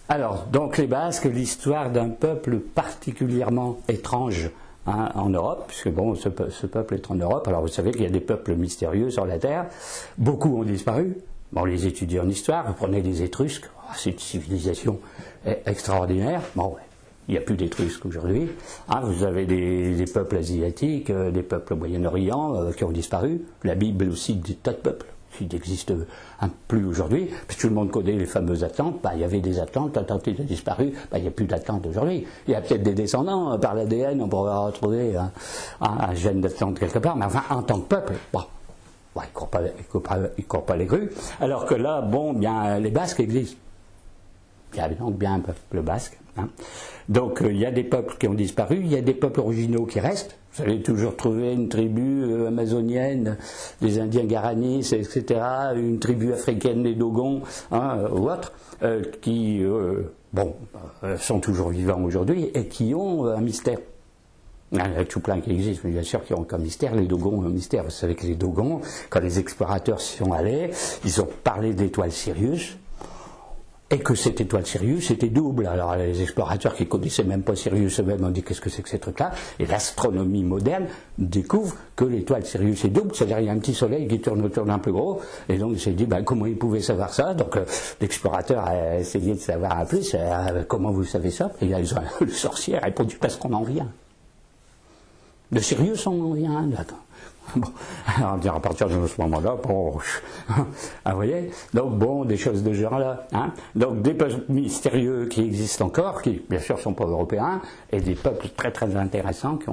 Alors, donc les Basques, l'histoire d'un peuple particulièrement étrange en Europe, puisque bon, ce peuple est en Europe. Alors vous savez qu'il y a des peuples mystérieux sur la Terre, beaucoup ont disparu. Bon, on les étudie en histoire, vous prenez les Étrusques, c'est une civilisation extraordinaire. Bon, ouais, il n'y a plus d'Étrusques aujourd'hui. Vous avez des peuples asiatiques, des peuples au Moyen-Orient qui ont disparu. La Bible aussi des tas de peuples qui n'existent plus aujourd'hui. Puis tout le monde connaît les fameuses Atlantes. Il y avait des Atlantes, l'Atlantide a disparu. Il n'y a plus d'Atlante aujourd'hui. Il y a peut-être des descendants par l'ADN, on pourrait retrouver un gène d'Atlante quelque part. Mais enfin, en tant que peuple, bon. Ouais, ils ne courent pas les grues. Alors que là, bon, bien, les Basques existent. Il y a donc bien un peuple basque. Donc, il y a des peuples qui ont disparu, il y a des peuples originaux qui restent. Vous allez toujours trouver une tribu amazonienne, des Indiens Guaranis, etc., une tribu africaine des Dogons, ou autres, qui, sont toujours vivants aujourd'hui et qui ont un mystère. Il y en a tout plein qui existent, mais bien sûr qui ont comme mystère. Les Dogons ont un mystère. Vous savez que les Dogons, quand les explorateurs s'y sont allés, ils ont parlé de l'étoile Sirius, et que cette étoile Sirius était double. Alors les explorateurs qui ne connaissaient même pas Sirius eux-mêmes ont dit qu'est-ce que c'est que ces trucs-là, et l'astronomie moderne découvre que l'étoile Sirius est double, c'est-à-dire il y a un petit soleil qui tourne autour d'un plus gros, et donc il s'est dit comment ils pouvaient savoir ça. Donc l'explorateur a essayé de savoir un plus, comment vous savez ça, et le sorcier a répondu parce qu'on en vient. De Sirius, on en vient, d'accord. Bon, alors à partir de ce moment-là, bon, vous voyez, donc bon, des choses de ce genre-là, donc des peuples mystérieux qui existent encore, qui bien sûr sont pas européens, et des peuples très très intéressants qui